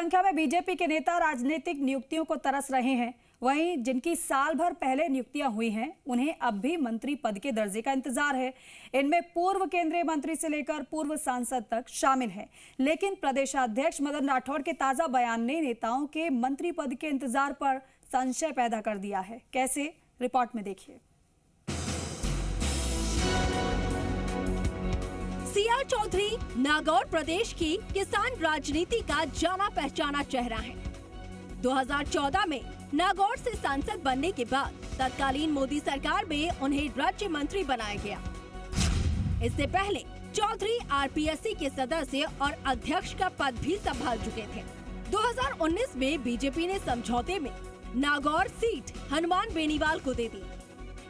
संख्या में बीजेपी के नेता राजनीतिक नियुक्तियों को तरस रहे हैं। वहीं जिनकी साल भर पहले नियुक्तियां हुई हैं, उन्हें अब भी मंत्री पद के दर्जे का इंतजार है। इनमें पूर्व केंद्रीय मंत्री से लेकर पूर्व सांसद तक शामिल हैं। लेकिन प्रदेशाध्यक्ष मदन राठौड़ के ताजा बयान ने नेताओं के मंत्री पद के इंतजार पर संशय पैदा कर दिया है। कैसे, रिपोर्ट में देखिए। सीआर चौधरी नागौर प्रदेश की किसान राजनीति का जाना पहचाना चेहरा है। 2014 में नागौर से सांसद बनने के बाद तत्कालीन मोदी सरकार में उन्हें राज्य मंत्री बनाया गया। इससे पहले चौधरी आरपीएससी के सदस्य और अध्यक्ष का पद भी संभाल चुके थे। 2019 में बीजेपी ने समझौते में नागौर सीट हनुमान बेनीवाल को दे दी,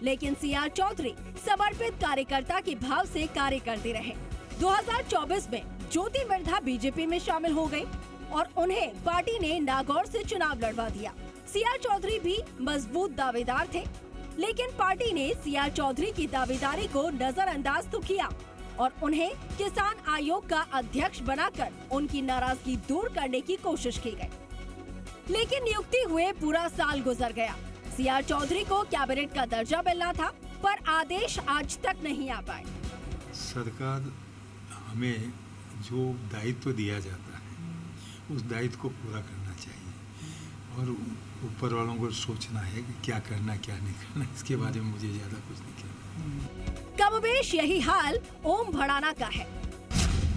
लेकिन सीआर चौधरी समर्पित कार्यकर्ता के भाव से कार्य करते रहे। 2024 में ज्योति मिर्धा बीजेपी में शामिल हो गई और उन्हें पार्टी ने नागौर से चुनाव लड़वा दिया। सीआर चौधरी भी मजबूत दावेदार थे, लेकिन पार्टी ने सीआर चौधरी की दावेदारी को नजरअंदाज तो किया और उन्हें किसान आयोग का अध्यक्ष बनाकर उनकी नाराजगी दूर करने की कोशिश की गई। लेकिन नियुक्ति हुए पूरा साल गुजर गया। सीआर चौधरी को कैबिनेट का दर्जा मिलना था, पर आदेश आज तक नहीं आ पाए। सरकार हमें जो दायित्व दिया जाता है, उस दायित्व को पूरा करना चाहिए और ऊपर वालों को सोचना है कि क्या करना क्या नहीं करना। इसके बारे में मुझे ज्यादा कुछ नहीं कहना। कमोबेश यही हाल ओम भड़ाना का है।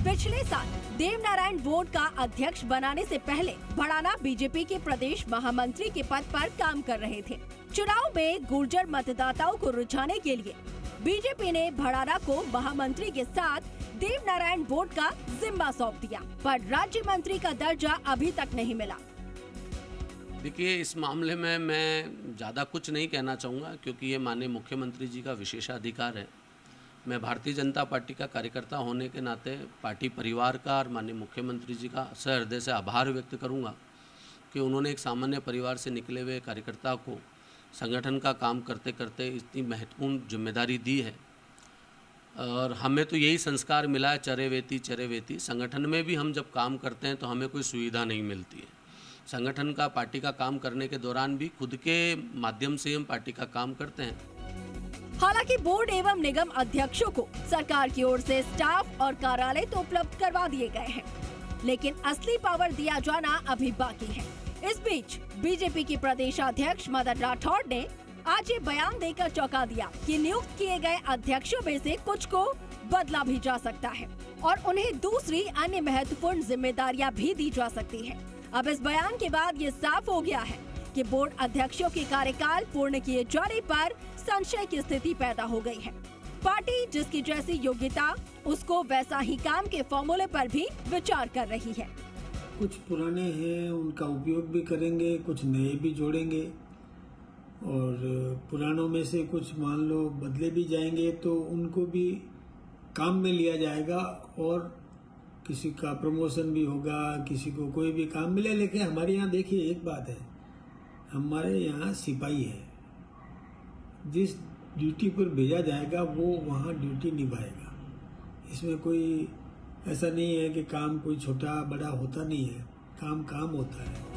पिछले साल देवनारायण बोर्ड का अध्यक्ष बनाने से पहले भड़ाना बीजेपी के प्रदेश महामंत्री के पद पर काम कर रहे थे। चुनाव में गुर्जर मतदाताओं को रुझाने के लिए बीजेपी ने भड़ाना को महामंत्री के साथ देवनारायण बोर्ड का जिम्मा सौंप दिया, पर राज्य मंत्री का दर्जा अभी तक नहीं मिला। देखिए, इस मामले में मैं ज़्यादा कुछ नहीं कहना चाहूँगा, क्योंकि ये माननीय मुख्यमंत्री जी का विशेषाधिकार है। मैं भारतीय जनता पार्टी का कार्यकर्ता होने के नाते पार्टी परिवार का और माननीय मुख्यमंत्री जी का सहृदय से आभार व्यक्त करूँगा कि उन्होंने एक सामान्य परिवार से निकले हुए कार्यकर्ता को संगठन का काम करते करते इतनी महत्वपूर्ण जिम्मेदारी दी है। और हमें तो यही संस्कार मिला है, चरे वेती। संगठन में भी हम जब काम करते हैं तो हमें कोई सुविधा नहीं मिलती है। संगठन का, पार्टी का काम करने के दौरान भी खुद के माध्यम से हम पार्टी का काम करते हैं। हालांकि बोर्ड एवं निगम अध्यक्षों को सरकार की ओर से स्टाफ और कार्यालय तो उपलब्ध करवा दिए गए हैं, लेकिन असली पावर दिया जाना अभी बाकी है। इस बीच बीजेपी के प्रदेशाध्यक्ष मदन राठौड़ ने आज ये बयान देकर चौंका दिया कि नियुक्त किए गए अध्यक्षों में से कुछ को बदला भी जा सकता है और उन्हें दूसरी अन्य महत्वपूर्ण जिम्मेदारियां भी दी जा सकती हैं। अब इस बयान के बाद ये साफ हो गया है कि बोर्ड अध्यक्षों के कार्यकाल पूर्ण किए जाने पर संशय की स्थिति पैदा हो गई है। पार्टी जिसकी जैसी योग्यता, उसको वैसा ही काम के फॉर्मूले पर भी विचार कर रही है। कुछ पुराने हैं, उनका उपयोग भी करेंगे, कुछ नए भी जोड़ेंगे और पुरानों में से कुछ मान लो बदले भी जाएंगे तो उनको भी काम में लिया जाएगा और किसी का प्रमोशन भी होगा, किसी को कोई भी काम मिले। लेकिन हमारे यहाँ देखिए एक बात है, हमारे यहाँ सिपाही है, जिस ड्यूटी पर भेजा जाएगा वो वहाँ ड्यूटी निभाएगा। इसमें कोई ऐसा नहीं है कि काम कोई छोटा बड़ा होता नहीं है, काम होता है।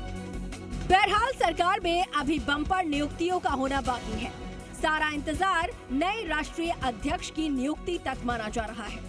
बहरहाल सरकार में अभी बम्पर नियुक्तियों का होना बाकी है। सारा इंतजार नए राष्ट्रीय अध्यक्ष की नियुक्ति तक माना जा रहा है।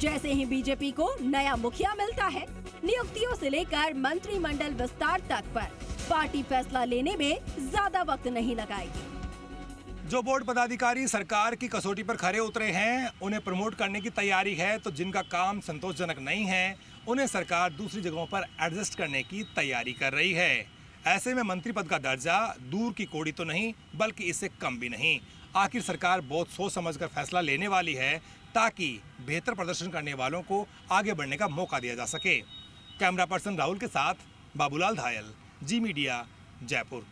जैसे ही बीजेपी को नया मुखिया मिलता है, नियुक्तियों से लेकर मंत्रिमंडल विस्तार तक पर पार्टी फैसला लेने में ज्यादा वक्त नहीं लगाएगी। जो बोर्ड पदाधिकारी सरकार की कसौटी पर खरे उतरे हैं, उन्हें प्रमोट करने की तैयारी है, तो जिनका काम संतोषजनक नहीं है, उन्हें सरकार दूसरी जगहों पर एडजस्ट करने की तैयारी कर रही है। ऐसे में मंत्री पद का दर्जा दूर की कौड़ी तो नहीं, बल्कि इससे कम भी नहीं। आखिर सरकार बहुत सोच समझकर फैसला लेने वाली है ताकि बेहतर प्रदर्शन करने वालों को आगे बढ़ने का मौका दिया जा सके। कैमरा पर्सन राहुल के साथ बाबूलाल धायल, जी मीडिया, जयपुर।